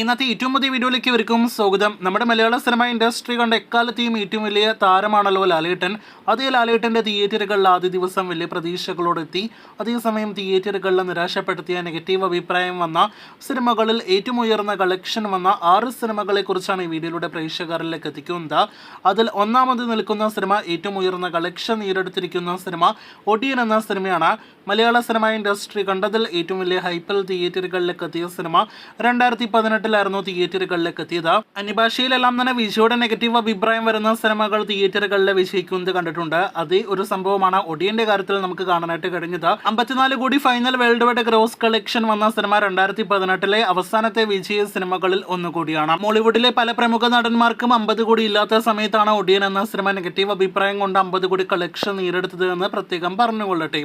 ഇന്നത്തെ ഏറ്റവും പുതിയ വീഡിയോയിലേക്ക് ഇവർക്കും സ്വാഗതം. നമ്മുടെ മലയാള സിനിമ ഇൻഡസ്ട്രി കണ്ട എക്കാലത്തെയും ഏറ്റവും വലിയ താരമാണല്ലോ ലാലേട്ടൻ. അതേ ലാലേട്ടൻ്റെ തിയേറ്ററുകളിൽ ആദ്യ ദിവസം വലിയ പ്രതീക്ഷകളോടെത്തി. അതേസമയം തിയേറ്ററുകളിൽ നിരാശപ്പെടുത്തിയ നെഗറ്റീവ് അഭിപ്രായം വന്ന സിനിമകളിൽ ഏറ്റവും ഉയർന്ന കളക്ഷൻ വന്ന 6 സിനിമകളെക്കുറിച്ചാണ് ഈ വീഡിയോയിലൂടെ പ്രേക്ഷകരിലേക്ക് എത്തിക്കുന്നത്. അതിൽ ഒന്നാമത് നിൽക്കുന്ന സിനിമ, ഏറ്റവും ഉയർന്ന കളക്ഷൻ നേടിയെടുത്തിരിക്കുന്ന സിനിമ ഒടിയൻ എന്ന സിനിമയാണ്. മലയാള സിനിമ ഇൻഡസ്ട്രി കണ്ടതിൽ ഏറ്റവും വലിയ ഹൈപ്പിൽ തിയേറ്ററുകളിലേക്ക് എത്തിയ സിനിമ 2018 തിയേറ്ററുകളിലേക്ക് എത്തിയത്. അന്യഭാഷയിലെല്ലാം തന്നെ വിജയുടെ നെഗറ്റീവ് അഭിപ്രായം വരുന്ന സിനിമകൾ തിയേറ്ററുകളിൽ വിജയിക്കുന്നത് കണ്ടിട്ടുണ്ട്. അതേ ഒരു സംഭവമാണ് ഒടിയന്റെ കാര്യത്തിൽ നമുക്ക് കാണാനായിട്ട് കഴിഞ്ഞത്. 54 കോടി final world wide gross collection വന്ന സിനിമ 2018 അവസാനത്തെ വിജയ സിനിമകളിൽ ഒന്നുകൂടിയാണ്. മോളിവുഡിലെ പല പ്രമുഖ നടന്മാർക്കും 50 കോടി ഇല്ലാത്ത സമയത്താണ് ഒടിയൻ എന്ന സിനിമ നെഗറ്റീവ് അഭിപ്രായം കൊണ്ട് 50 കോടി കളക്ഷൻ നേടിയെടുത്തത് എന്ന് പ്രത്യേകം പറഞ്ഞുകൊള്ളട്ടെ.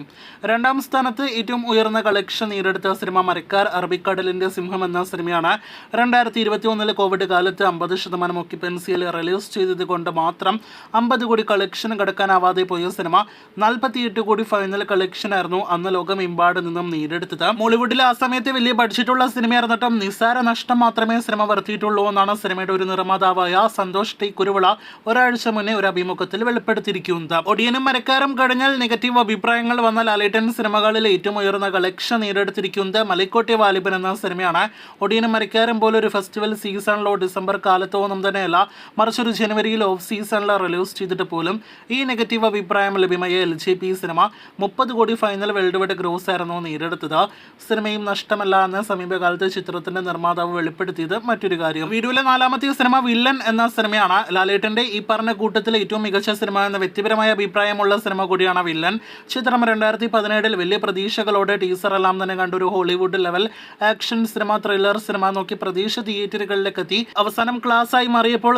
രണ്ടാം സ്ഥാനത്ത് ഏറ്റവും ഉയർന്ന കളക്ഷൻ നേടിയെടുത്ത സിനിമ മരക്കാർ അറബിക്കടലിന്റെ സിംഹം എന്ന സിനിമയാണ്. 2021 കോവിഡ് കാലത്ത് 50% ഒക്യുപ്പൻസിയിൽ റിലീസ് ചെയ്തത് കൊണ്ട് മാത്രം 50 കോടി കളക്ഷൻ കടക്കാനാവാതെ പോയ സിനിമ 48 കോടി ഫൈനൽ കളക്ഷൻ ആയിരുന്നു അന്ന് ലോകമെമ്പാട് നിന്നും നേടിയെടുത്തത്. മോളിവുഡിൽ ആ സമയത്ത് വലിയ ബഡ്ജറ്റുള്ള സിനിമയായിരുന്നിട്ടും നിസ്സാര നഷ്ടം മാത്രമേ സിനിമ വരുത്തിയിട്ടുള്ളൂ എന്നാണ് സിനിമയുടെ ഒരു നിർമ്മാതാവായ സന്തോഷ് ടി കുരുവിള ഒരാഴ്ച മുന്നേ ഒരു അഭിമുഖത്തിൽ വെളിപ്പെടുത്തിയിരിക്കുന്നത്. ഒടിയനും മരക്കാരും കഴിഞ്ഞാൽ നെഗറ്റീവ് അഭിപ്രായങ്ങൾ വന്ന ലാലേട്ടൻ സിനിമകളിൽ ഏറ്റവും ഉയർന്ന കളക്ഷൻ നേടിയെടുത്തിരിക്കുന്നത് മലൈക്കോട്ടെ വാലിബൻ എന്ന സിനിമയാണ്. ഒടിയനും മരക്കാരും പോലെ ഒരു ഫെസ്റ്റിവൽ സീസണിലോ ഡിസംബർ കാലത്തോ ഒന്നും തന്നെയല്ല, മറിച്ച് ഒരു ജനുവരിയിൽ ഓഫ് സീസണിൽ റിലീസ് ചെയ്തിട്ട് പോലും ഈ നെഗറ്റീവ് അഭിപ്രായം ലഭ്യമായ LJP സിനിമ 30 കോടി ഫൈനൽ വേൾഡ് വൈഡ് ഗ്രോസ് ആയിരുന്നു നേടിയെടുത്തത്. സിനിമയും നഷ്ടമല്ല എന്ന് സമീപകാലത്ത് ചിത്രത്തിന്റെ നിർമ്മാതാവ് വെളിപ്പെടുത്തിയത് മറ്റൊരു കാര്യം. വീഡിയോയിലെ 4ാമത്തെ സിനിമ വില്ലൻ എന്ന സിനിമയാണ്. ലാലേട്ടന്റെ ഈ പറഞ്ഞ കൂട്ടത്തിലെ ഏറ്റവും മികച്ച സിനിമ എന്ന വ്യക്തിപരമായ അഭിപ്രായമുള്ള സിനിമ കൂടിയാണ് വില്ലൻ. ചിത്രം 2017 വലിയ പ്രതീക്ഷകളോടെ ടീസർ എല്ലാം തന്നെ കണ്ടൊരു Hollywood level action cinema, thriller cinema നോക്കി പ്രതീക്ഷ തിയേറ്ററുകളിലേക്ക് എത്തി. അവസാനം ക്ലാസ് ആയി മാറിയപ്പോൾ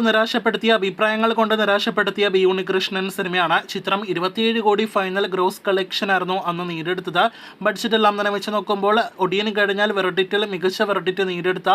അഭിപ്രായങ്ങൾ കൊണ്ട് നിരാശപ്പെടുത്തിയ ബി ഉണ്ണികൃഷ്ണൻ സിനിമയാണ്. ചിത്രം 27 കോടി ഫൈനൽ ഗ്രോസ് കളക്ഷൻ ആയിരുന്നു അന്ന് നേടിയെടുത്തത്. ബഡ്ജറ്റ് എല്ലാം തന്നെ വെച്ച് നോക്കുമ്പോൾ ഒടിയന് കഴിഞ്ഞാൽ വെർഡിറ്റിൽ മികച്ച വെർഡിറ്റ് നേടിയെടുത്ത,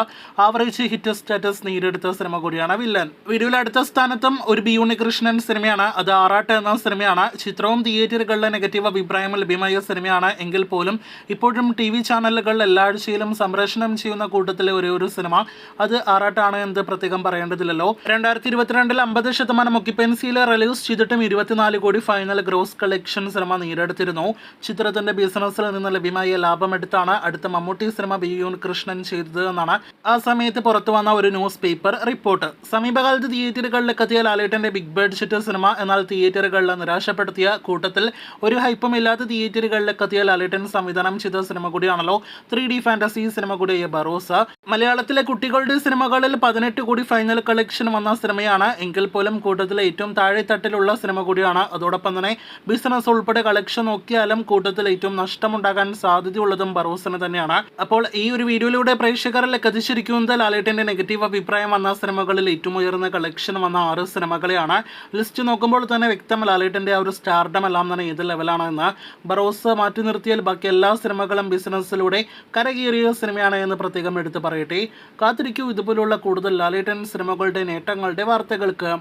ആവറേജ് ഹിറ്റ് സ്റ്റാറ്റസ് നേടിയെടുത്ത സിനിമ കൂടിയാണ് വില്ലൻ. വീഡിയോയിൽ അടുത്ത സ്ഥാനത്തും ഒരു ബി ഉണ്ണികൃഷ്ണൻ സിനിമയാണ്. അത് ആറാട്ട് എന്ന സിനിമയാണ്. ചിത്രവും തിയേറ്ററുകളിലെ നെഗറ്റീവ് അഭിപ്രായം ലഭ്യമായ സിനിമയാണ് എങ്കിൽ പോലും ഇപ്പോഴും TV ചാനലുകൾ എല്ലാ ആഴ്ചയിലും സംപ്രേഷണം ചെയ്യുന്ന കൂട്ടത്തിലെ ഒരു സിനിമ അത് ആറാട്ടാണ് എന്ന് പ്രത്യേകം പറയേണ്ടതില്ലല്ലോ. 2022 50% ഒക്യുപ്പൻസിയിൽ റിലീസ് ചെയ്തിട്ടും 24 കോടി ഫൈനൽ ഗ്രോസ് കളക്ഷൻ സിനിമ നേടിയെടുത്തിരുന്നു. ചിത്രത്തിന്റെ ബിസിനസ്സിൽ നിന്ന് ലഭ്യമായ ലാഭമെടുത്താണ് അടുത്ത മമ്മൂട്ടി സിനിമ ബി ഉണ്ണികൃഷ്ണൻ ചെയ്തത് എന്നാണ് ആ സമയത്ത് പുറത്തു വന്ന ഒരു ന്യൂസ് പേപ്പർ റിപ്പോർട്ട്. സമീപകാലത്ത് തിയേറ്ററുകളിലേക്ക് എത്തിയ ലാലേട്ടന്റെ ബിഗ് ബഡ്ജറ്റ് സിനിമ എന്നാൽ തിയേറ്ററുകളിൽ നിരാശപ്പെടുത്തിയ കൂട്ടത്തിൽ ഒരു ഹൈപ്പും ഇല്ലാത്ത തിയേറ്ററുകളിലേക്ക് എത്തിയ ലാലേട്ടൻ സംവിധാനം ചെയ്ത സിനിമ കൂടിയാണല്ലോ 3D ഫാന്റസി സിനിമ കൂടിയ ബറോസ. മലയാളത്തിലെ കുട്ടികളുടെ സിനിമകളിൽ 18 കോടി ഫൈനൽ കളക്ഷൻ വന്ന സിനിമയാണ് എങ്കിൽ പോലും കൂട്ടത്തിലെ ഏറ്റവും താഴെത്തട്ടിലുള്ള സിനിമ കൂടിയാണ്. അതോടൊപ്പം തന്നെ ബിസിനസ് ഉൾപ്പെടെ കളക്ഷൻ നോക്കിയാലും കൂട്ടത്തിൽ ഏറ്റവും നഷ്ടമുണ്ടാകാൻ സാധ്യതയുള്ളതും ബറോസിന് തന്നെയാണ്. അപ്പോൾ ഈ ഒരു വീഡിയോയിലൂടെ പ്രേക്ഷകരിലേക്ക് എത്തിച്ചിരിക്കുന്നത് ലാലേട്ടന്റെ നെഗറ്റീവ് അഭിപ്രായം വന്ന സിനിമകളിൽ ഏറ്റവും ഉയർന്ന കളക്ഷൻ വന്ന 6 സിനിമകളെയാണ്. ലിസ്റ്റ് നോക്കുമ്പോൾ തന്നെ വ്യക്തം ലാലേട്ടന്റെ ആ ഒരു സ്റ്റാർഡം എല്ലാം തന്നെ ഏത് ലെവലാണെന്ന്. ബറോസ് മാറ്റി നിർത്തിയാൽ ബാക്കി എല്ലാ സിനിമകളും ബിസിനസ്സിലൂടെ കരകയറിയ സിനിമയാണ് എന്ന് പ്രത്യേകം എടുത്തു പറയട്ടെ. കാത്തിരിക്കൂ ഇതുപോലുള്ള കൂടുതൽ ലാലേട്ടൻ സിനിമകളുടെ നേട്ടങ്ങളുടെ വാർത്തകൾക്ക്.